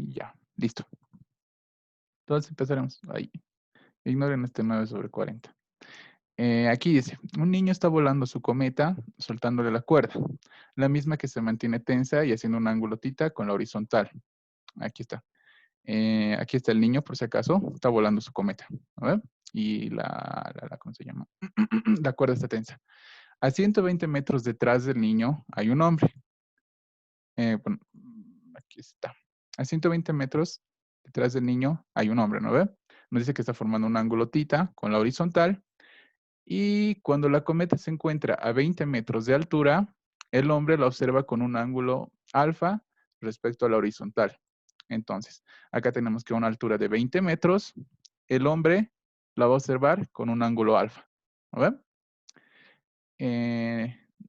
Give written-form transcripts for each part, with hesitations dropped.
Y ya, listo. Entonces empezaremos ahí. Ignoren este 9/40. Aquí dice, un niño está volando su cometa soltándole la cuerda, la misma que se mantiene tensa y haciendo un ángulo tita con la horizontal. Aquí está. Aquí está el niño, por si acaso, está volando su cometa. A ver. Y ¿cómo se llama? La cuerda está tensa. A 120 metros detrás del niño hay un hombre. Bueno, aquí está. A 120 metros detrás del niño hay un hombre, ¿no ve? Nos dice que está formando un ángulo tita con la horizontal. Y cuando la cometa se encuentra a 20 metros de altura, el hombre la observa con un ángulo alfa respecto a la horizontal. Entonces, acá tenemos que a una altura de 20 metros, el hombre la va a observar con un ángulo alfa. ¿No ven?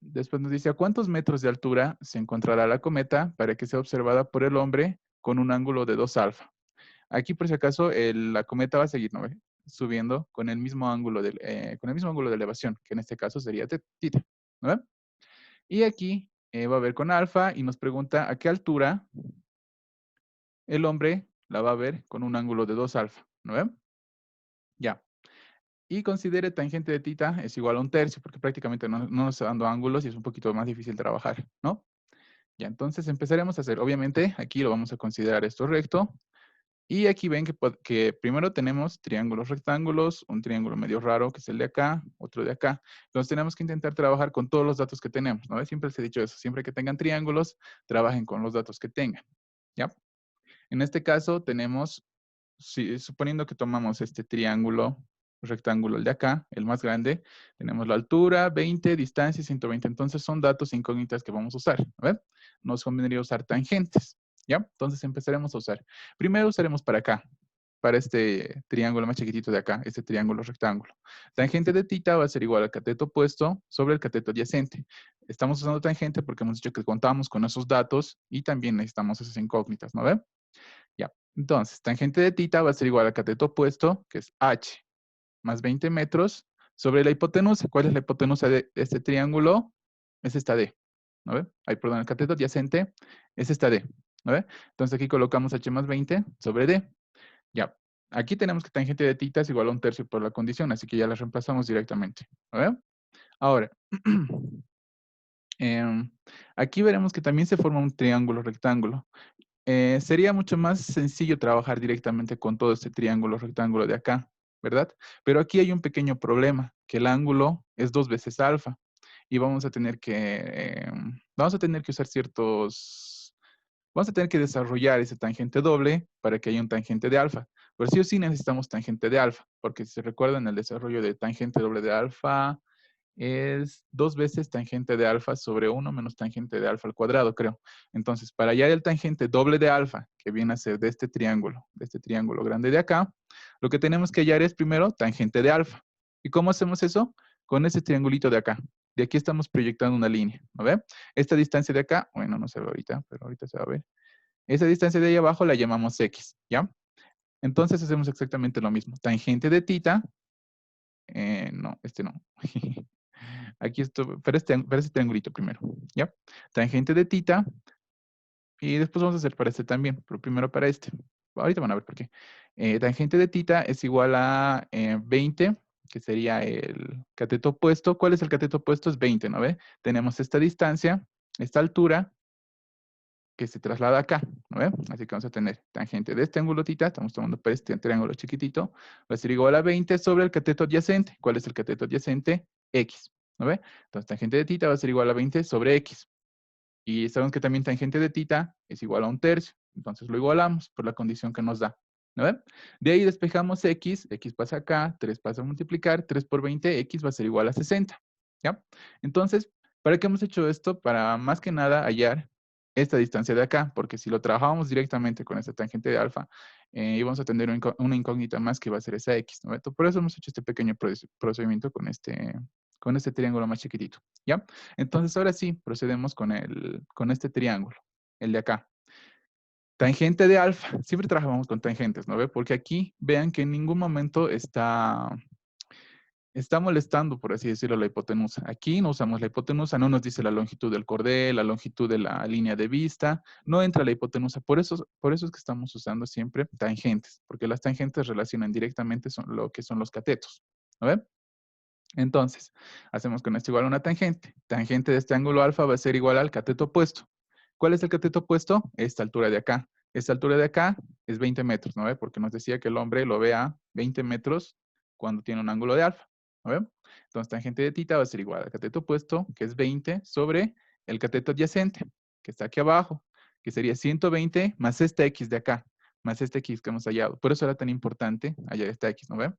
Después nos dice a cuántos metros de altura se encontrará la cometa para que sea observada por el hombre con un ángulo de 2 alfa. Aquí, por si acaso, la cometa va a seguir, ¿no ve? Subiendo con el mismo ángulo de elevación, que en este caso sería tita, ¿no ve? Y aquí va a ver con alfa y nos pregunta a qué altura el hombre la va a ver con un ángulo de 2 alfa, ¿no ve? Ya. Y considere tangente de tita es igual a 1/3, porque prácticamente no nos está dando ángulos y es un poquito más difícil trabajar, ¿no? Ya, entonces empezaremos a hacer, obviamente, aquí lo vamos a considerar esto recto. Y aquí ven que primero tenemos triángulos rectángulos, un triángulo medio raro, que es el de acá, otro de acá. Entonces tenemos que intentar trabajar con todos los datos que tenemos, ¿no? Siempre les he dicho eso, siempre que tengan triángulos, trabajen con los datos que tengan, ¿ya? En este caso tenemos, suponiendo que tomamos este triángulo rectángulo, el de acá, el más grande, tenemos la altura, 20, distancia, 120. Entonces son datos incógnitas que vamos a usar, ¿ves? Nos convendría usar tangentes, ¿ya? Entonces empezaremos a usar. Primero usaremos para acá, para este triángulo más chiquitito de acá, este triángulo rectángulo. Tangente de tita va a ser igual al cateto opuesto sobre el cateto adyacente. Estamos usando tangente porque hemos dicho que contamos con esos datos y también necesitamos esas incógnitas, ¿no ve? Ya. Entonces, tangente de tita va a ser igual al cateto opuesto, que es h, más 20 metros, sobre la hipotenusa. ¿Cuál es la hipotenusa de este triángulo? Es esta D. ¿No ve? Ay, perdón, el cateto adyacente es esta D. ¿No ve? Entonces aquí colocamos h más 20 sobre D. Ya. Aquí tenemos que tangente de tita es igual a 1/3 por la condición, así que ya la reemplazamos directamente. ¿No ve? Ahora, em, aquí veremos que también se forma un triángulo rectángulo. Sería mucho más sencillo trabajar directamente con todo este triángulo rectángulo de acá, ¿verdad? Pero aquí hay un pequeño problema, que el ángulo es 2 veces alfa y vamos a tener que usar vamos a tener que desarrollar ese tangente doble para que haya un tangente de alfa. Pero sí o sí necesitamos tangente de alfa, porque si se recuerdan el desarrollo de tangente doble de alfa, es 2 veces tangente de alfa sobre 1 menos tangente de alfa al cuadrado, creo. Entonces, para hallar el tangente doble de alfa, que viene a ser de este triángulo grande de acá, lo que tenemos que hallar es primero tangente de alfa. ¿Y cómo hacemos eso? Con ese triangulito de acá. De aquí estamos proyectando una línea, ¿no ve? Esta distancia de acá, bueno, no se ve ahorita, pero ahorita se va a ver. Esa distancia de ahí abajo la llamamos X, ¿ya? Entonces hacemos exactamente lo mismo. Tangente de tita, no, este no. Aquí esto, para este triangulito primero, ¿ya? Tangente de tita, y después vamos a hacer para este también, pero primero para este. Ahorita van a ver por qué. Tangente de tita es igual a 20, que sería el cateto opuesto. ¿Cuál es el cateto opuesto? Es 20, ¿no ve? Tenemos esta distancia, esta altura, que se traslada acá, ¿no ve? Así que vamos a tener tangente de este ángulo tita, estamos tomando para este triángulo chiquitito, va a ser igual a 20 sobre el cateto adyacente. ¿Cuál es el cateto adyacente? X, ¿no ve? Entonces, tangente de tita va a ser igual a 20 sobre X. Y sabemos que también tangente de tita es igual a 1/3. Entonces, lo igualamos por la condición que nos da, ¿no ve? De ahí despejamos X, X pasa acá, 3 pasa a multiplicar, 3 por 20, X va a ser igual a 60, ¿ya? Entonces, ¿para qué hemos hecho esto? Para más que nada hallar esta distancia de acá, porque si lo trabajábamos directamente con esta tangente de alfa, íbamos a tener una incógnita más que va a ser esa X, ¿no? Por eso hemos hecho este pequeño procedimiento con este triángulo más chiquitito, ¿ya? Entonces, ahora sí, procedemos con este triángulo, el de acá. Tangente de alfa, siempre trabajamos con tangentes, ¿no ve? Porque aquí vean que en ningún momento está está molestando, por así decirlo, la hipotenusa. Aquí no usamos la hipotenusa, no nos dice la longitud del cordel, la longitud de la línea de vista, no entra la hipotenusa. Por eso es que estamos usando siempre tangentes, porque las tangentes relacionan directamente lo que son los catetos. ¿A ver? Entonces, hacemos con esto igual a una tangente. Tangente de este ángulo alfa va a ser igual al cateto opuesto. ¿Cuál es el cateto opuesto? Esta altura de acá. Esta altura de acá es 20 metros, ¿no ve? Porque nos decía que el hombre lo ve a 20 metros cuando tiene un ángulo de alfa, ¿no ve? Entonces, tangente de tita va a ser igual al cateto opuesto, que es 20, sobre el cateto adyacente, que está aquí abajo, que sería 120 más esta x de acá, más esta x que hemos hallado. Por eso era tan importante hallar esta x, ¿no ve?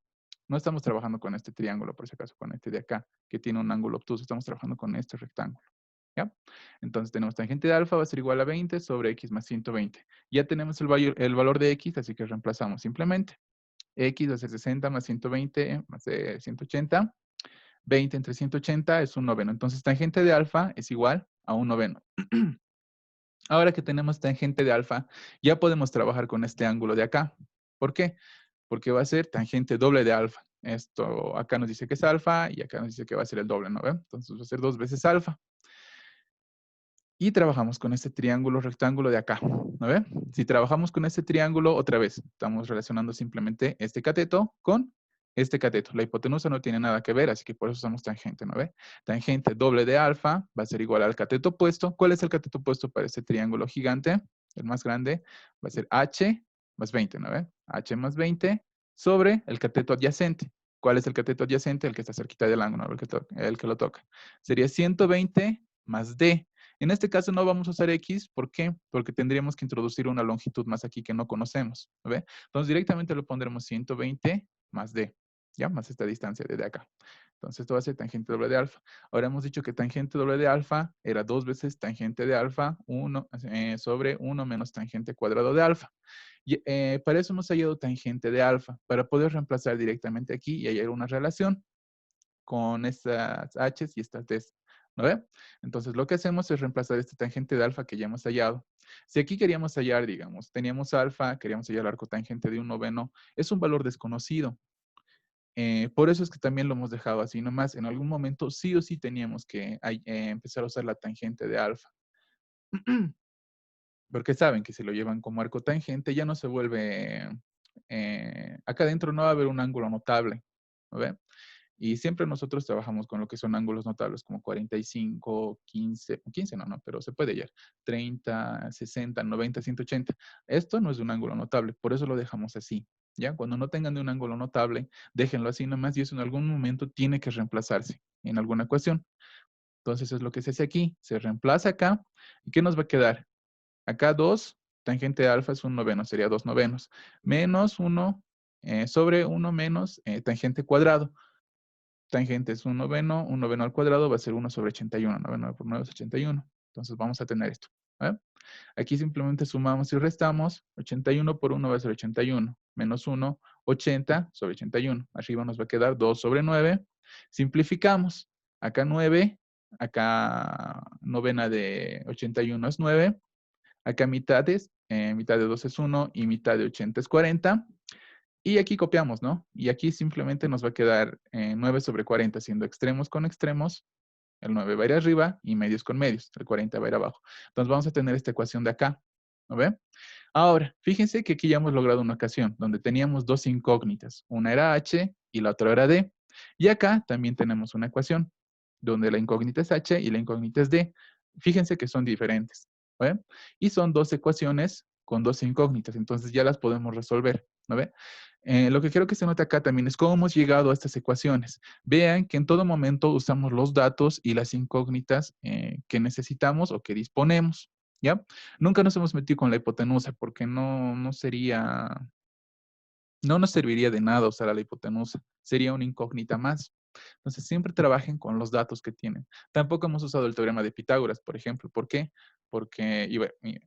No estamos trabajando con este triángulo, por si acaso, con este de acá, que tiene un ángulo obtuso. Estamos trabajando con este rectángulo. ¿Ya? Entonces tenemos tangente de alfa va a ser igual a 20 sobre x más 120. Ya tenemos el valor de x, así que reemplazamos simplemente. X va a ser 60 más 120 más 180. 20 entre 180 es un noveno. Entonces tangente de alfa es igual a un noveno. Ahora que tenemos tangente de alfa, ya podemos trabajar con este ángulo de acá. ¿Por qué? Porque va a ser tangente doble de alfa. Esto acá nos dice que es alfa y acá nos dice que va a ser el doble, ¿no ve? Entonces va a ser 2 veces alfa. Y trabajamos con este triángulo rectángulo de acá, ¿no ve? Si trabajamos con este triángulo, otra vez, estamos relacionando simplemente este cateto con este cateto. La hipotenusa no tiene nada que ver, así que por eso usamos tangente, ¿no ve? Tangente doble de alfa va a ser igual al cateto opuesto. ¿Cuál es el cateto opuesto para este triángulo gigante? El más grande va a ser h más 20, ¿no ve? H más 20 sobre el cateto adyacente. ¿Cuál es el cateto adyacente? El que está cerquita del ángulo, ¿no? El que lo toca. Sería 120 más d. En este caso no vamos a usar X, ¿por qué? Porque tendríamos que introducir una longitud más aquí que no conocemos, ¿ve? Entonces directamente lo pondremos 120 más D, ¿ya? Más esta distancia de acá. Entonces esto va a ser tangente doble de alfa. Ahora hemos dicho que tangente doble de alfa era 2 veces tangente de alfa 1 sobre 1 menos tangente cuadrado de alfa. Y, para eso hemos hallado tangente de alfa, para poder reemplazar directamente aquí y hallar una relación con estas h's y estas d's. ¿No ve? Entonces lo que hacemos es reemplazar este tangente de alfa que ya hemos hallado. Si aquí queríamos hallar, digamos, teníamos alfa, queríamos hallar el arco tangente de un noveno, es un valor desconocido. Por eso es que también lo hemos dejado así nomás. En algún momento sí o sí teníamos que empezar a usar la tangente de alfa. Porque saben que si lo llevan como arco tangente ya no se vuelve... acá adentro no va a haber un ángulo notable. ¿No ve? Y siempre nosotros trabajamos con lo que son ángulos notables, como 45, 15, 15 no, no, pero se puede hallar, 30, 60, 90, 180. Esto no es un ángulo notable, por eso lo dejamos así. ¿Ya? Cuando no tengan de un ángulo notable, déjenlo así nomás y eso en algún momento tiene que reemplazarse en alguna ecuación. Entonces es lo que se hace aquí, se reemplaza acá. ¿Y qué nos va a quedar? Acá 2, tangente de alfa es un noveno, sería 2 novenos. Menos 1 sobre 1 menos tangente cuadrado. Tangente es un noveno al cuadrado va a ser 1 sobre 81, 9 por 9 es 81. Entonces vamos a tener esto. ¿Eh? Aquí simplemente sumamos y restamos. 81 por 1 va a ser 81. Menos 1, 80 sobre 81. Arriba nos va a quedar 2 sobre 9. Simplificamos. Acá 9, acá novena de 81 es 9. Acá mitades, mitad de 2 es 1 y mitad de 80 es 40. Y aquí copiamos, ¿no? Y aquí simplemente nos va a quedar 9 sobre 40, siendo extremos con extremos. El 9 va a ir arriba y medios con medios. El 40 va a ir abajo. Entonces vamos a tener esta ecuación de acá. ¿No ve? Ahora, fíjense que aquí ya hemos logrado una ocasión donde teníamos dos incógnitas. Una era h y la otra era d. Y acá también tenemos una ecuación donde la incógnita es h y la incógnita es d. Fíjense que son diferentes. ¿Ve? Y son dos ecuaciones con dos incógnitas. Entonces ya las podemos resolver. ¿No ve? Lo que quiero que se note acá también es cómo hemos llegado a estas ecuaciones. Vean que en todo momento usamos los datos y las incógnitas que necesitamos o que disponemos. ¿Ya? Nunca nos hemos metido con la hipotenusa porque no nos serviría de nada usar a la hipotenusa. Sería una incógnita más. Entonces, siempre trabajen con los datos que tienen. Tampoco hemos usado el teorema de Pitágoras, por ejemplo. ¿Por qué? Porque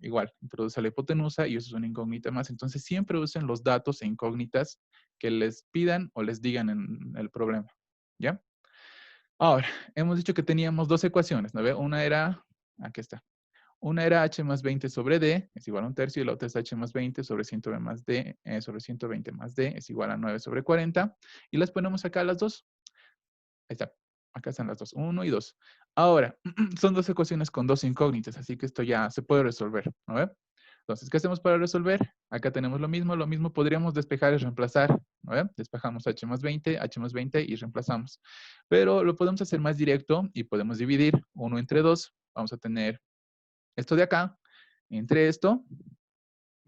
igual, introduce la hipotenusa y eso es una incógnita más. Entonces, siempre usen los datos e incógnitas que les pidan o les digan en el problema. ¿Ya? Ahora, hemos dicho que teníamos dos ecuaciones, ¿no ve? Una era, aquí está. Una era h más 20 sobre d, es igual a un tercio, y la otra es h más 20 sobre 120 más d, sobre 120 más d, es igual a 9 sobre 40. Y las ponemos acá las dos. está. Acá están las dos, 1 y 2. Ahora, son dos ecuaciones con dos incógnitas, así que esto ya se puede resolver, ¿no ve? Entonces, ¿qué hacemos para resolver? Acá tenemos lo mismo podríamos despejar y reemplazar, ¿no ve? Despejamos h más 20 y reemplazamos. Pero lo podemos hacer más directo y podemos dividir 1 entre 2. Vamos a tener esto de acá entre esto,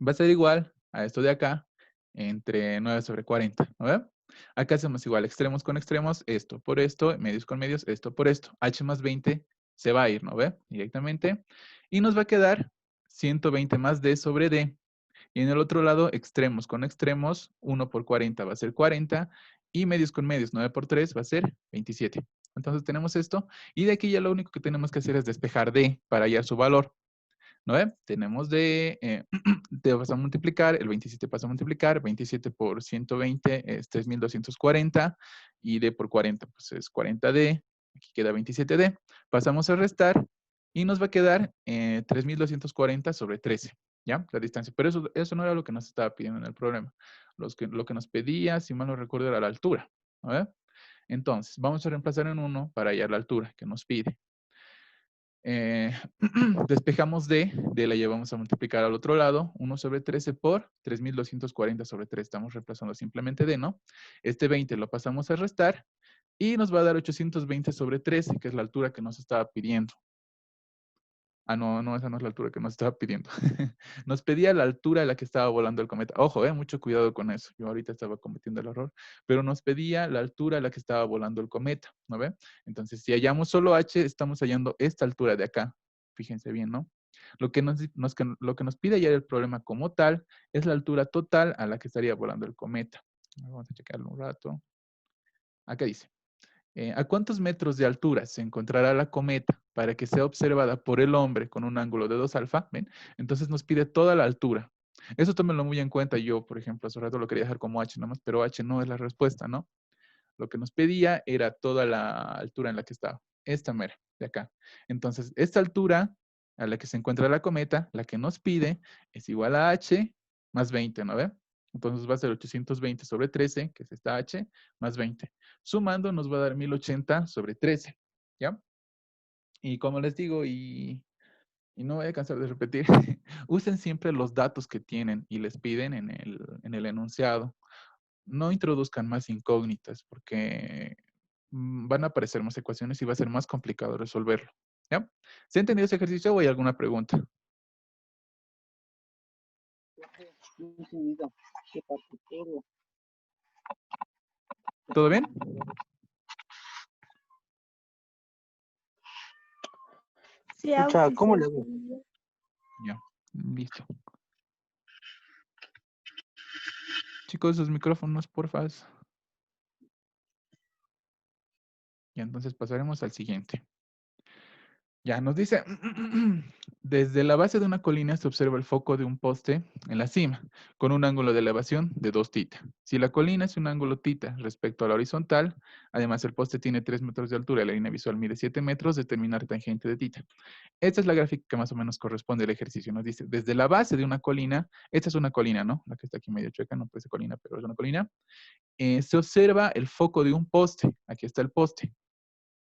va a ser igual a esto de acá entre 9 sobre 40, ¿no ve? Acá hacemos igual extremos con extremos, esto por esto, medios con medios, esto por esto. H más 20 se va a ir, ¿no ve? Directamente. Y nos va a quedar 120 más D sobre D. Y en el otro lado, extremos con extremos, 1 por 40 va a ser 40. Y medios con medios, 9 por 3 va a ser 27. Entonces tenemos esto. Y de aquí ya lo único que tenemos que hacer es despejar D para hallar su valor. ¿No ve? Tenemos te vas a multiplicar, el 27 pasa a multiplicar, 27 por 120 es 3240 y D por 40 pues es 40D, aquí queda 27D. Pasamos a restar y nos va a quedar 3240 sobre 13, ¿ya? La distancia. Pero eso no era lo que nos estaba pidiendo en el problema. Lo que nos pedía, si mal no recuerdo, era la altura, ¿no ve? Entonces, vamos a reemplazar en 1 para hallar la altura que nos pide. Despejamos D la llevamos a multiplicar al otro lado, 1 sobre 13 por 3240 sobre 3. Estamos reemplazando simplemente D, ¿no? Este 20 lo pasamos a restar y nos va a dar 820 sobre 13, que es la altura que nos estaba pidiendo. Ah, no, esa no es la altura que nos estaba pidiendo. Nos pedía la altura a la que estaba volando el cometa. Ojo, mucho cuidado con eso. Yo ahorita estaba cometiendo el error. Pero nos pedía la altura a la que estaba volando el cometa, ¿no ve? Entonces, si hallamos solo h, estamos hallando esta altura de acá. Fíjense bien, ¿no? Lo que nos pide hallar el problema como tal es la altura total a la que estaría volando el cometa. Vamos a checarlo un rato. Acá dice. ¿A cuántos metros de altura se encontrará la cometa para que sea observada por el hombre con un ángulo de 2 alfa? ¿Ven? Entonces nos pide toda la altura. Eso tómenlo muy en cuenta. Yo, por ejemplo, hace rato lo quería dejar como h nomás, pero h no es la respuesta, ¿no? Lo que nos pedía era toda la altura en la que estaba. Esta mera, de acá. Entonces, esta altura a la que se encuentra la cometa, la que nos pide, es igual a h más 20, ¿no ve? Entonces va a ser 820 sobre 13, que es esta h, más 20. Sumando nos va a dar 1080 sobre 13, ¿ya? Y como les digo, y no voy a cansar de repetir, usen siempre los datos que tienen y les piden en el enunciado. No introduzcan más incógnitas porque van a aparecer más ecuaciones y va a ser más complicado resolverlo, ¿ya? ¿Se ha entendido ese ejercicio o hay alguna pregunta? ¿Todo bien? Sí, Escucha, ¿cómo le hago? Ya, listo. Chicos, sus micrófonos, porfa. Ya, entonces pasaremos al siguiente. Ya, nos dice, desde la base de una colina se observa el foco de un poste en la cima, con un ángulo de elevación de 2 θ. Si la colina es un ángulo θ respecto a la horizontal, además el poste tiene 3 metros de altura y la línea visual mide 7 metros, determinar tangente de θ. Esta es la gráfica que más o menos corresponde al ejercicio. Nos dice, desde la base de una colina, esta es una colina, ¿no? La que está aquí medio chueca, no parece colina, pero es una colina. Se observa el foco de un poste. Aquí está el poste.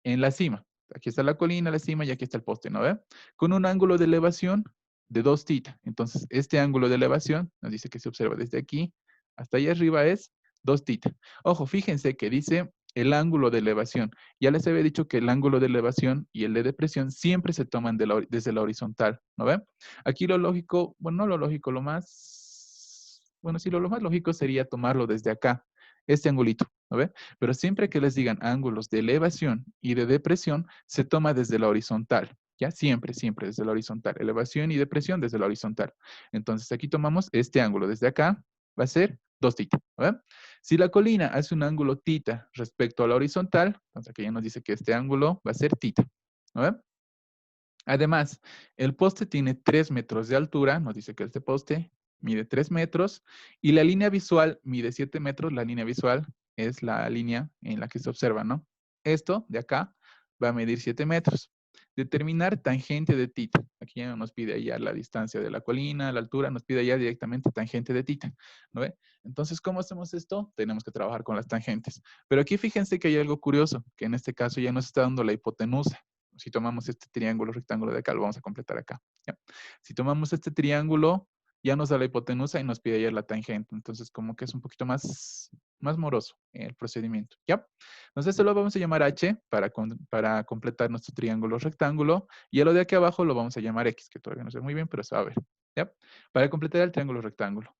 En la cima. Aquí está la colina, la cima, y aquí está el poste, ¿no ve? Con un ángulo de elevación de 2 θ. Entonces, este ángulo de elevación nos dice que se observa desde aquí hasta allá arriba es 2 θ. Ojo, fíjense que dice el ángulo de elevación. Ya les había dicho que el ángulo de elevación y el de depresión siempre se toman desde la horizontal, ¿no ve? Aquí lo lógico, bueno, no lo lógico, lo más lógico sería tomarlo desde acá, este angulito, ¿no ve? Pero siempre que les digan ángulos de elevación y de depresión, se toma desde la horizontal, ¿ya? Siempre desde la horizontal. Elevación y depresión desde la horizontal. Entonces, aquí tomamos este ángulo. Desde acá va a ser 2 θ, ¿no ve? Si la colina hace un ángulo θ respecto a la horizontal, entonces aquí ya nos dice que este ángulo va a ser θ, ¿no ve? Además, el poste tiene 3 metros de altura, nos dice que este poste mide 3 metros, y la línea visual mide 7 metros. La línea visual es la línea en la que se observa, ¿no? Esto de acá va a medir 7 metros. determinar tangente de tita. Aquí ya no nos pide ya la distancia de la colina, la altura, nos pide ya directamente tangente de tita, ¿no ve? Entonces, ¿cómo hacemos esto? Tenemos que trabajar con las tangentes. Pero aquí fíjense que hay algo curioso, que en este caso ya nos está dando la hipotenusa. Si tomamos este triángulo rectángulo de acá, lo vamos a completar acá, ¿ya? Si tomamos este triángulo, ya nos da la hipotenusa y nos pide ya la tangente. Entonces, como que es un poquito más moroso el procedimiento, ¿ya? Entonces, esto lo vamos a llamar H para completar nuestro triángulo rectángulo. Y a lo de aquí abajo lo vamos a llamar X, que todavía no sé muy bien, pero se va a ver, ¿ya? Para completar el triángulo rectángulo.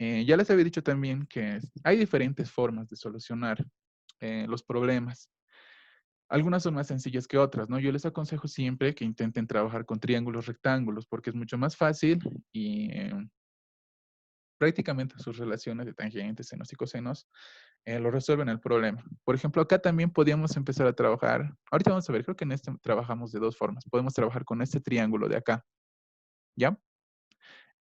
Ya les había dicho también que hay diferentes formas de solucionar los problemas. Algunas son más sencillas que otras, ¿no? Yo les aconsejo siempre que intenten trabajar con triángulos rectángulos porque es mucho más fácil y prácticamente sus relaciones de tangentes, senos y cosenos lo resuelven el problema. Por ejemplo, acá también podíamos empezar a trabajar. Ahorita vamos a ver, creo que en este trabajamos de dos formas. Podemos trabajar con este triángulo de acá, ¿ya?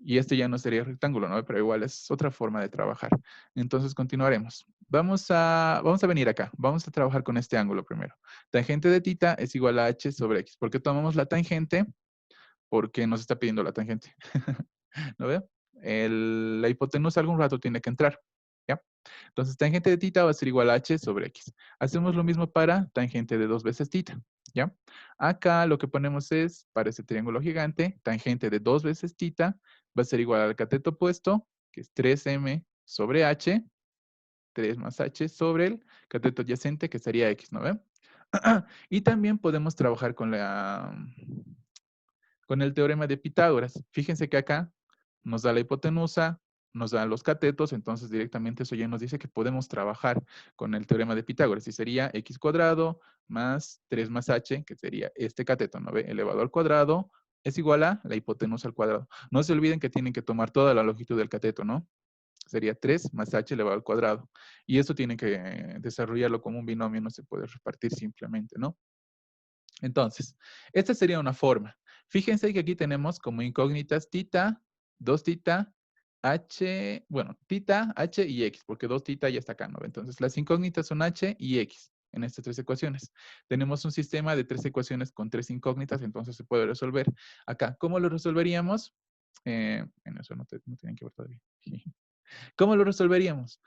Y este ya no sería rectángulo, ¿no? Pero igual es otra forma de trabajar. Entonces continuaremos. Vamos a venir acá. Vamos a trabajar con este ángulo primero. Tangente de tita es igual a h sobre x. ¿Por qué tomamos la tangente? Porque nos está pidiendo la tangente. ¿No ve? La hipotenusa algún rato tiene que entrar. ¿Ya? Entonces, tangente de tita va a ser igual a h sobre x. Hacemos lo mismo para tangente de 2 veces tita. ¿Ya? Acá lo que ponemos es, para este triángulo gigante, tangente de 2 veces tita va a ser igual al cateto opuesto, que es 3m sobre h, 3 más h sobre el cateto adyacente, que sería x, ¿no ve? Y también podemos trabajar con el teorema de Pitágoras. Fíjense que acá nos da la hipotenusa, nos da los catetos, entonces directamente eso ya nos dice que podemos trabajar con el teorema de Pitágoras. Y sería x cuadrado más 3 más h, que sería este cateto, ¿no ve? Elevado al cuadrado, es igual a la hipotenusa al cuadrado. No se olviden que tienen que tomar toda la longitud del cateto, ¿no? Sería 3 más h elevado al cuadrado. Y eso tienen que desarrollarlo como un binomio, no se puede repartir simplemente, ¿no? Entonces, esta sería una forma. Fíjense que aquí tenemos como incógnitas tita, 2 tita, h, bueno, tita, h y x, porque 2 tita ya está acá, ¿no? Entonces, las incógnitas son h y x en estas tres ecuaciones. Tenemos un sistema de 3 ecuaciones con 3 incógnitas, entonces se puede resolver acá. ¿Cómo lo resolveríamos? En eso no tienen que ver todavía. ¿Cómo lo resolveríamos?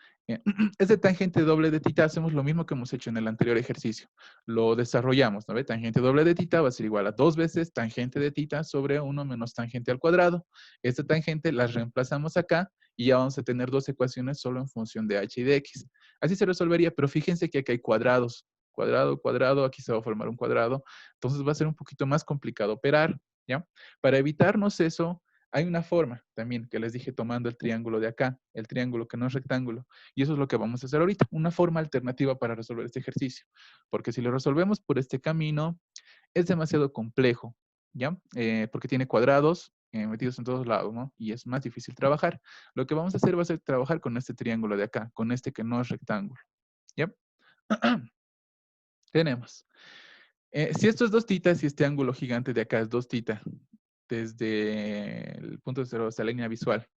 Este tangente doble de tita hacemos lo mismo que hemos hecho en el anterior ejercicio. Lo desarrollamos, ¿no ve? Tangente doble de tita va a ser igual a 2 veces tangente de tita sobre 1 menos tangente al cuadrado. Esta tangente las reemplazamos acá y ya vamos a tener dos ecuaciones solo en función de h y de x. Así se resolvería, pero fíjense que aquí hay cuadrados. Cuadrado, cuadrado, aquí se va a formar un cuadrado. Entonces va a ser un poquito más complicado operar, ¿ya? Para evitarnos eso, hay una forma también que les dije tomando el triángulo de acá, el triángulo que no es rectángulo. Y eso es lo que vamos a hacer ahorita, una forma alternativa para resolver este ejercicio. Porque si lo resolvemos por este camino, es demasiado complejo, ¿ya? Porque tiene cuadrados metidos en todos lados, ¿no? Y es más difícil trabajar. Lo que vamos a hacer va a ser trabajar con este triángulo de acá, con este que no es rectángulo, ¿ya? Tenemos. Si esto es 2 titas y este ángulo gigante de acá es 2 tita, desde el punto de cero hasta la línea visual,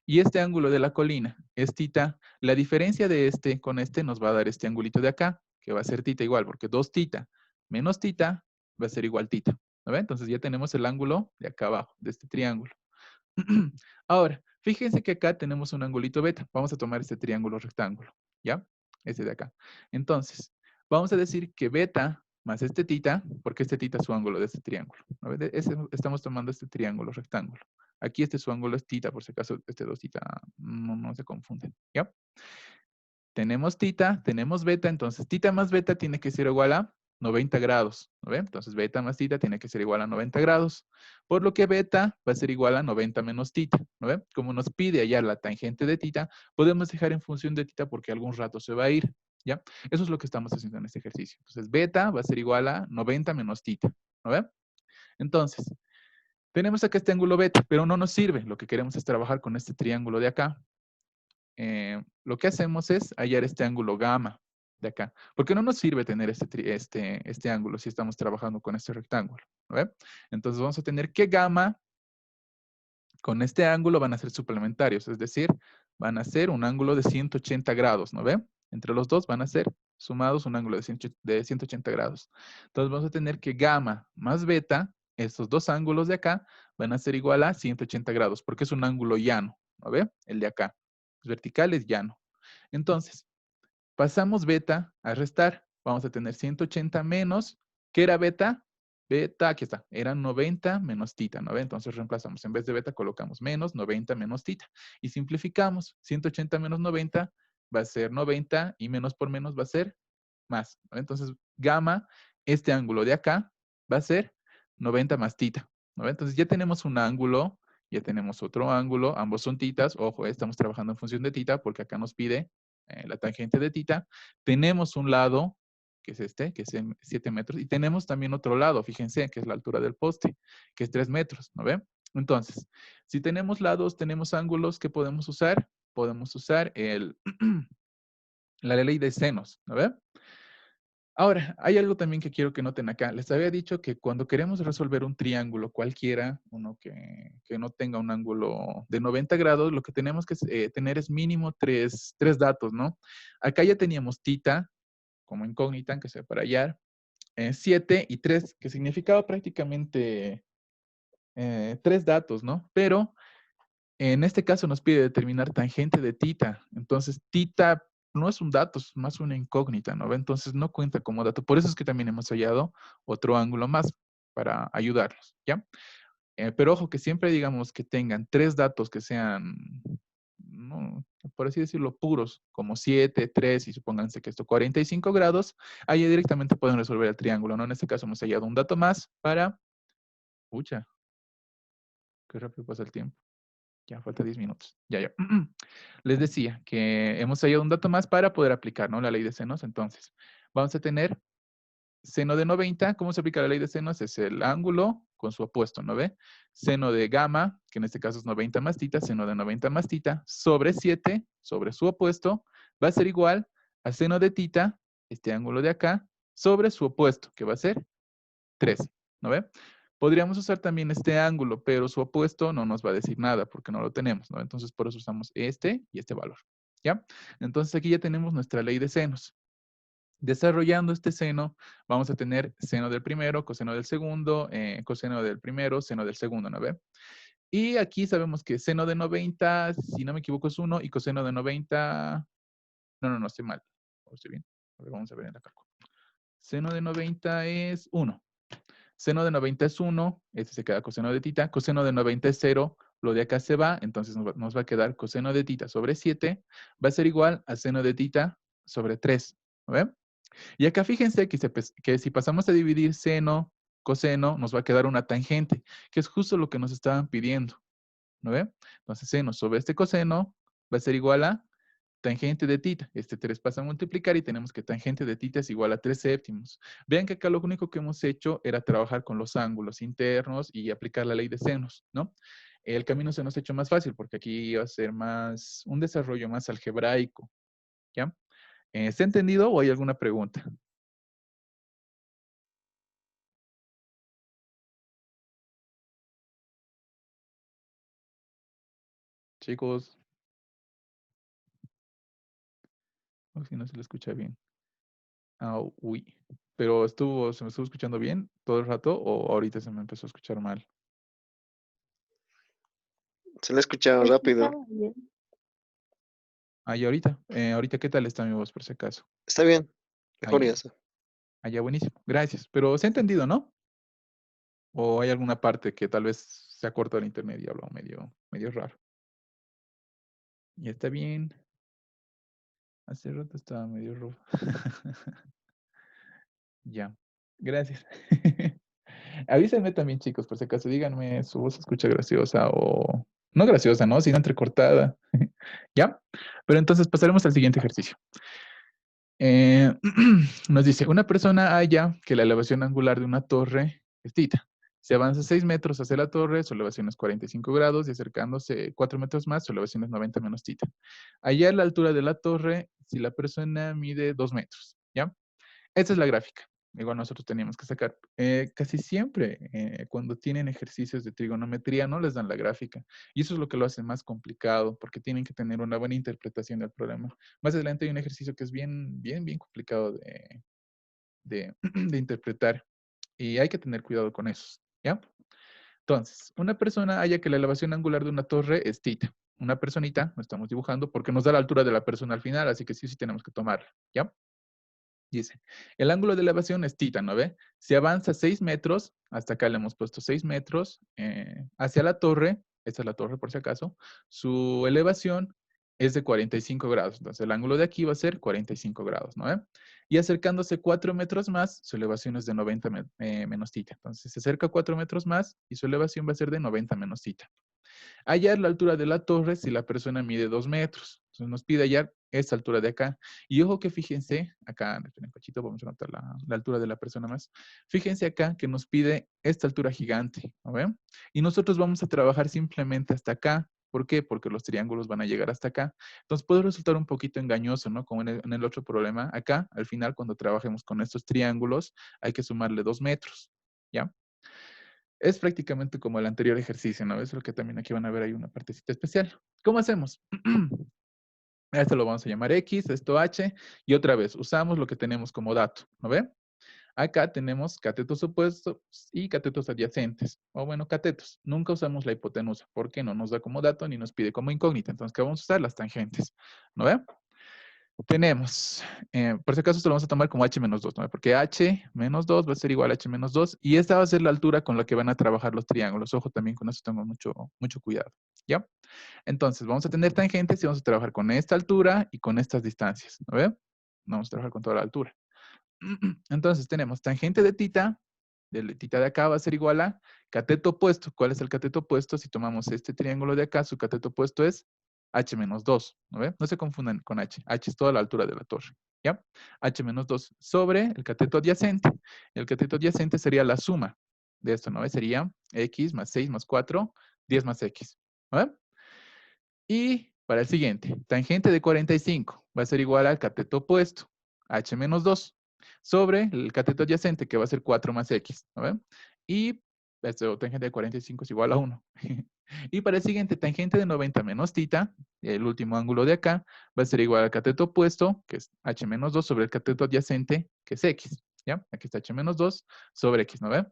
y este ángulo de la colina es tita, la diferencia de este con este nos va a dar este angulito de acá, que va a ser tita igual, porque 2 tita menos tita va a ser igual tita. ¿No ven? Entonces ya tenemos el ángulo de acá abajo, de este triángulo. Ahora, fíjense que acá tenemos un angulito beta. Vamos a tomar este triángulo rectángulo, ¿ya? Este de acá. Entonces, vamos a decir que beta más este tita, porque este tita es su ángulo de este triángulo. ¿No ven? Estamos tomando este triángulo rectángulo. Aquí este su ángulo es tita, por si acaso este 2 tita no se confunden, ¿ya? Tenemos tita, tenemos beta, entonces tita más beta tiene que ser igual a 90 grados, ¿no ven? Entonces beta más tita tiene que ser igual a 90 grados, por lo que beta va a ser igual a 90 menos tita, ¿no ven? Como nos pide hallar la tangente de tita, podemos dejar en función de tita porque algún rato se va a ir, ¿ya? Eso es lo que estamos haciendo en este ejercicio. Entonces beta va a ser igual a 90 menos tita, ¿no ven? Entonces, tenemos acá este ángulo beta, pero no nos sirve. Lo que queremos es trabajar con este triángulo de acá. Lo que hacemos es hallar este ángulo gamma de acá. Porque no nos sirve tener este ángulo si estamos trabajando con este rectángulo. ¿No ve? Entonces vamos a tener que gamma con este ángulo van a ser suplementarios. Es decir, van a ser un ángulo de 180 grados. ¿No ve? Entre los dos van a ser sumados un ángulo de 180 grados. Entonces vamos a tener que gamma más beta, estos dos ángulos de acá, van a ser igual a 180 grados, porque es un ángulo llano, ¿no ve? El de acá. El vertical es llano. Entonces, pasamos beta a restar. Vamos a tener 180 menos, ¿qué era beta? Beta, aquí está, era 90 menos tita, ¿no ve? Entonces reemplazamos, en vez de beta colocamos menos 90 menos tita. Y simplificamos, 180 menos 90 va a ser 90 y menos por menos va a ser más, ¿no? Entonces, gamma, este ángulo de acá, va a ser 90 más tita, ¿no? Entonces, ya tenemos un ángulo, ya tenemos otro ángulo, ambos son titas. Ojo, estamos trabajando en función de tita porque acá nos pide la tangente de tita. Tenemos un lado, que es este, que es 7 metros, y tenemos también otro lado, fíjense, que es la altura del poste, que es 3 metros, ¿no ven? Entonces, si tenemos lados, tenemos ángulos, ¿qué podemos usar? Podemos usar la ley de senos, ¿no ven? Ahora, hay algo también que quiero que noten acá. Les había dicho que cuando queremos resolver un triángulo cualquiera, uno que no tenga un ángulo de 90 grados, lo que tenemos que tener es mínimo tres datos, ¿no? Acá ya teníamos tita como incógnita, que sea para hallar, 7 y 3, que significaba prácticamente tres datos, ¿no? Pero en este caso nos pide determinar tangente de tita. Entonces, tita no es un dato, es más una incógnita, ¿no? Entonces, no cuenta como dato. Por eso es que también hemos hallado otro ángulo más para ayudarlos, ¿ya? Pero ojo, que siempre digamos que tengan tres datos que sean, no, por así decirlo, puros, como 7, 3 y supónganse que esto 45 grados, ahí directamente pueden resolver el triángulo, ¿no? En este caso hemos hallado un dato más para, pucha, qué rápido pasa el tiempo. Ya falta 10 minutos. Ya. Les decía que hemos hallado un dato más para poder aplicar, ¿no? La ley de senos. Entonces, vamos a tener seno de 90. ¿Cómo se aplica la ley de senos? Es el ángulo con su opuesto, ¿no ve? Seno de gamma, que en este caso es 90 más tita, seno de 90 más tita, sobre 7, sobre su opuesto, va a ser igual a seno de tita, este ángulo de acá, sobre su opuesto, que va a ser 3, ¿no ve? Podríamos usar también este ángulo, pero su opuesto no nos va a decir nada porque no lo tenemos, ¿no? Entonces, por eso usamos este y este valor, ¿ya? Entonces, aquí ya tenemos nuestra ley de senos. Desarrollando este seno, vamos a tener seno del primero, coseno del segundo, coseno del primero, seno del segundo, ¿no ve? Y aquí sabemos que seno de 90, si no me equivoco, es 1 y coseno de 90... No, estoy mal. Estoy bien. A ver, vamos a ver en la cálculo. Seno de 90 es 1. Seno de 90 es 1, este se queda coseno de tita. Coseno de 90 es 0, lo de acá se va, entonces nos va a quedar coseno de tita sobre 7, va a ser igual a seno de tita sobre 3. ¿No ven? Y acá fíjense que si pasamos a dividir seno, coseno, nos va a quedar una tangente, que es justo lo que nos estaban pidiendo. ¿No ven? Entonces seno sobre este coseno va a ser igual a tangente de tita. Este 3 pasa a multiplicar y tenemos que tangente de tita es igual a 3 séptimos. Vean que acá lo único que hemos hecho era trabajar con los ángulos internos y aplicar la ley de senos, ¿no? El camino se nos ha hecho más fácil porque aquí va a ser más, un desarrollo más algebraico, ¿ya? ¿Se ha entendido o hay alguna pregunta? Chicos, o si no se le escucha bien. Ah, uy. Pero se me estuvo escuchando bien todo el rato o ahorita se me empezó a escuchar mal. Se le escucha rápido. Ah, y ahorita, ¿qué tal está mi voz por si acaso? Está bien, mejor ya Allá, está. allá, buenísimo. Gracias. Pero se ha entendido, ¿no? ¿O hay alguna parte que tal vez se ha cortado el internet y hablo medio raro? Y está bien. Hace rato estaba medio rojo. Ya. Gracias. Avísenme también, chicos, por si acaso, díganme, su voz se escucha graciosa o no graciosa, ¿no? Sino entrecortada. ¿Ya? Pero entonces pasaremos al siguiente ejercicio. Nos dice, una persona halla que la elevación angular de una torre es tita. Se avanza 6 metros hacia la torre, su elevación es 45 grados y acercándose 4 metros más, su elevación es 90 menos tita. Hallar la altura de la torre si la persona mide 2 metros, ¿ya? Esta es la gráfica. igual nosotros teníamos que sacar. Casi siempre, cuando tienen ejercicios de trigonometría, no les dan la gráfica. Y eso es lo que lo hace más complicado, porque tienen que tener una buena interpretación del problema. Más adelante hay un ejercicio que es bien complicado de interpretar. Y hay que tener cuidado con eso, ¿ya? Entonces, una persona halla que la elevación angular de una torre es θ. Una personita, lo estamos dibujando, porque nos da la altura de la persona al final, así que sí tenemos que tomarla, ¿ya? Dice, el ángulo de elevación es θ, ¿no ve? Si avanza 6 metros, hasta acá le hemos puesto 6 metros, hacia la torre, esta es la torre por si acaso, su elevación es de 45 grados. Entonces el ángulo de aquí va a ser 45 grados, ¿no ve? Y acercándose 4 metros más, su elevación es de 90 menos θ. Entonces se acerca 4 metros más y su elevación va a ser de 90 menos θ. Hallar la altura de la torre si la persona mide 2 metros. Entonces nos pide hallar esta altura de acá. Y ojo que fíjense, acá, en el cachito vamos a notar la altura de la persona más. Fíjense acá que nos pide esta altura gigante, ¿no ven? Y nosotros vamos a trabajar simplemente hasta acá. ¿Por qué? Porque los triángulos van a llegar hasta acá. Entonces puede resultar un poquito engañoso, ¿no? Como en el otro problema. Acá, al final, cuando trabajemos con estos triángulos, hay que sumarle 2 metros, ¿ya? Es prácticamente como el anterior ejercicio, ¿no? Es lo que también aquí van a ver, hay una partecita especial. ¿Cómo hacemos? A esto lo vamos a llamar X, esto H, y otra vez usamos lo que tenemos como dato, ¿no ve? Acá tenemos catetos opuestos y catetos adyacentes, o bueno, catetos. Nunca usamos la hipotenusa, porque no nos da como dato ni nos pide como incógnita. Entonces, ¿qué vamos a usar? Las tangentes, ¿no ve? Tenemos, por si acaso esto lo vamos a tomar como h menos 2, ¿no? Porque h menos 2 va a ser igual a h menos 2 y esta va a ser la altura con la que van a trabajar los triángulos. Ojo, también con eso tengo mucho cuidado, ¿ya? Entonces, vamos a tener tangentes y vamos a trabajar con esta altura y con estas distancias, ¿no ve? Vamos a trabajar con toda la altura. Entonces, tenemos tangente de θ, de θ de acá va a ser igual a cateto opuesto. ¿Cuál es el cateto opuesto? Si tomamos este triángulo de acá, su cateto opuesto es h menos 2, ¿no ve? No se confundan con h. H es toda la altura de la torre, ¿ya? H menos 2 sobre el cateto adyacente. El cateto adyacente sería la suma de esto, ¿no ve? Sería x más 6 más 4, 10 más x, ¿no ve? Y para el siguiente, tangente de 45 va a ser igual al cateto opuesto, h menos 2, sobre el cateto adyacente, que va a ser 4 más x, ¿no ven? Y esto, tangente de 45 es igual a 1. Y para el siguiente, tangente de 90 menos θ, el último ángulo de acá, va a ser igual al cateto opuesto, que es h menos 2, sobre el cateto adyacente, que es x, ¿ya? Aquí está h menos 2 sobre x, ¿no ven?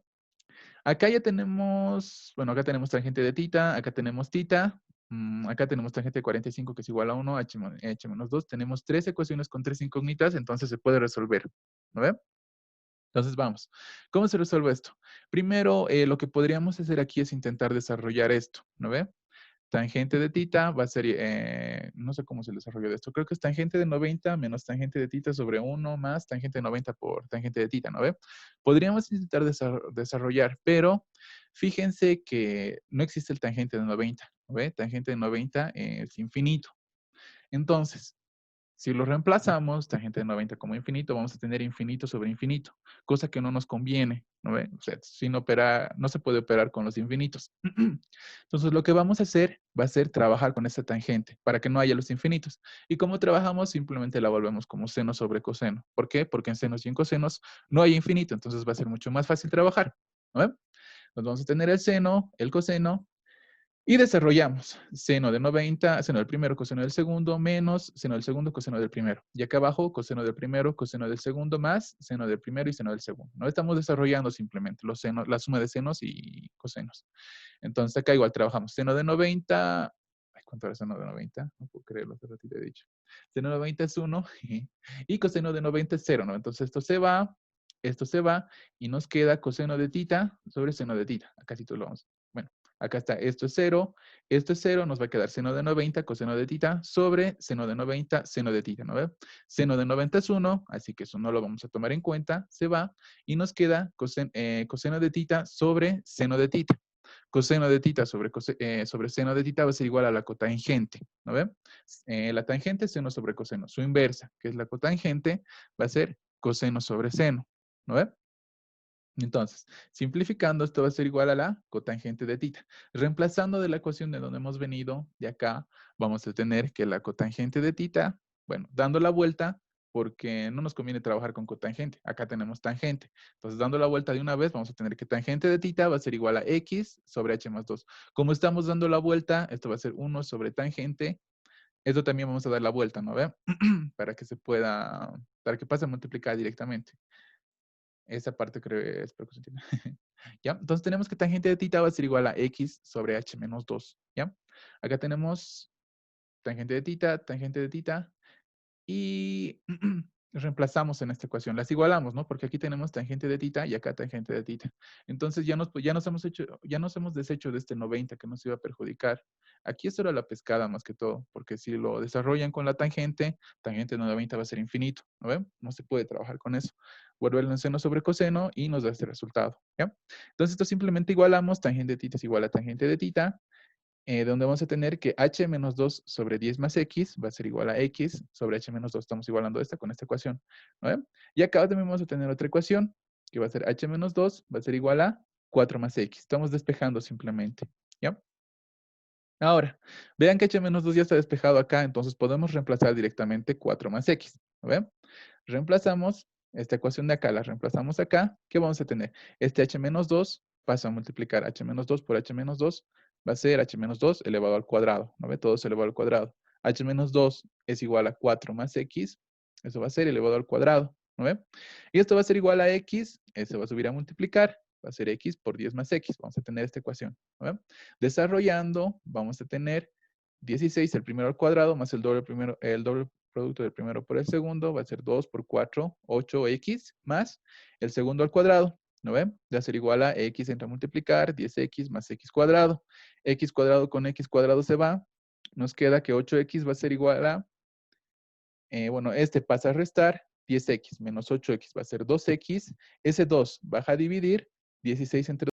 Acá ya tenemos, bueno, acá tenemos tangente de θ, acá tenemos θ, acá tenemos tangente de 45 que es igual a 1, h menos 2. Tenemos 3 ecuaciones con 3 incógnitas, entonces se puede resolver, ¿no ve? Entonces vamos. ¿Cómo se resuelve esto? Primero, lo que podríamos hacer aquí es intentar desarrollar esto, ¿no ve? Tangente de θ va a ser, no sé cómo se desarrolló de esto, creo que es tangente de 90 menos tangente de θ sobre 1 más tangente de 90 por tangente de θ, ¿no ve? Podríamos intentar desarrollar, pero fíjense que no existe el tangente de 90, ¿no ve? Tangente de 90 es infinito. Entonces, si lo reemplazamos, tangente de 90 como infinito, vamos a tener infinito sobre infinito, cosa que no nos conviene, ¿no ve? O sea, no se puede operar con los infinitos. Entonces, lo que vamos a hacer va a ser trabajar con esta tangente para que no haya los infinitos. ¿Y cómo trabajamos? Simplemente la volvemos como seno sobre coseno. ¿Por qué? Porque en senos y en cosenos no hay infinito, entonces va a ser mucho más fácil trabajar, ¿no ve? Entonces, vamos a tener el seno, el coseno, y desarrollamos seno de 90, seno del primero, coseno del segundo, menos seno del segundo, coseno del primero. Y acá abajo, coseno del primero, coseno del segundo, más seno del primero y seno del segundo. No estamos desarrollando simplemente los senos, la suma de senos y cosenos. Entonces acá igual trabajamos seno de 90. Ay, ¿cuánto era seno de 90? No puedo creerlo, hace ratito he dicho. Seno de 90 es 1 y coseno de 90 es 0, ¿no? Entonces esto se va y nos queda coseno de θ sobre seno de θ. Acá sí lo vamos. Bueno, acá está, esto es 0, nos va a quedar seno de 90, coseno de θ, sobre seno de 90, seno de θ, ¿no ve? Seno de 90 es 1, así que eso no lo vamos a tomar en cuenta, se va, y nos queda coseno de θ sobre seno de θ. Coseno de θ sobre seno de θ va a ser igual a la cotangente, ¿no ve? La tangente es seno sobre coseno, su inversa, que es la cotangente, va a ser coseno sobre seno, ¿no ve? Entonces, simplificando, esto va a ser igual a la cotangente de θ. Reemplazando de la ecuación de donde hemos venido, de acá, vamos a tener que la cotangente de θ, bueno, dando la vuelta, porque no nos conviene trabajar con cotangente. Acá tenemos tangente. Entonces, dando la vuelta de una vez, vamos a tener que tangente de tita va a ser igual a x sobre h más 2. Como estamos dando la vuelta, esto va a ser 1 sobre tangente. Esto también vamos a dar la vuelta, ¿no ve? Para que para que pase a multiplicar directamente. Esa parte creo que espero que se entienda. ¿Ya? Entonces tenemos que tangente de tita va a ser igual a x sobre h menos 2. ¿Ya? Acá tenemos tangente de tita, y reemplazamos en esta ecuación. Las igualamos, ¿no? Porque aquí tenemos tangente de tita y acá tangente de tita. Entonces ya nos hemos deshecho de este 90 que nos iba a perjudicar. Aquí esto era la pescada más que todo, porque si lo desarrollan con la tangente de 90 va a ser infinito, ¿no ven? No se puede trabajar con eso. Vuelve el seno sobre coseno y nos da este resultado, ¿ya? Entonces esto simplemente igualamos, tangente de tita es igual a tangente de tita, donde vamos a tener que h menos 2 sobre 10 más x va a ser igual a x sobre h menos 2. Estamos igualando esta con esta ecuación, ¿no? Y acá también vamos a tener otra ecuación, que va a ser h menos 2 va a ser igual a 4 más x. Estamos despejando simplemente, ¿ya? Ahora, vean que h menos 2 ya está despejado acá, entonces podemos reemplazar directamente 4 más x, ¿no ven? Reemplazamos esta ecuación de acá, la reemplazamos acá. ¿Qué vamos a tener? Este h menos 2 pasa a multiplicar h menos 2 por h menos 2. Va a ser h menos 2 elevado al cuadrado. ¿No ve? Todo es elevado al cuadrado. H menos 2 es igual a 4 más x. Eso va a ser elevado al cuadrado. ¿No ve? Y esto va a ser igual a x. Eso va a subir a multiplicar. Va a ser x por 10 más x. Vamos a tener esta ecuación. ¿No ve? Desarrollando, vamos a tener 16, el primero al cuadrado, más el doble producto del primero por el segundo, va a ser 2 por 4, 8x, más el segundo al cuadrado, ¿no ven? Va a ser igual a x entra a multiplicar, 10x más x cuadrado. X cuadrado con x cuadrado se va. Nos queda que 8x va a ser igual a, bueno, este pasa a restar, 10x menos 8x va a ser 2x. Ese 2 baja a dividir, 16 entre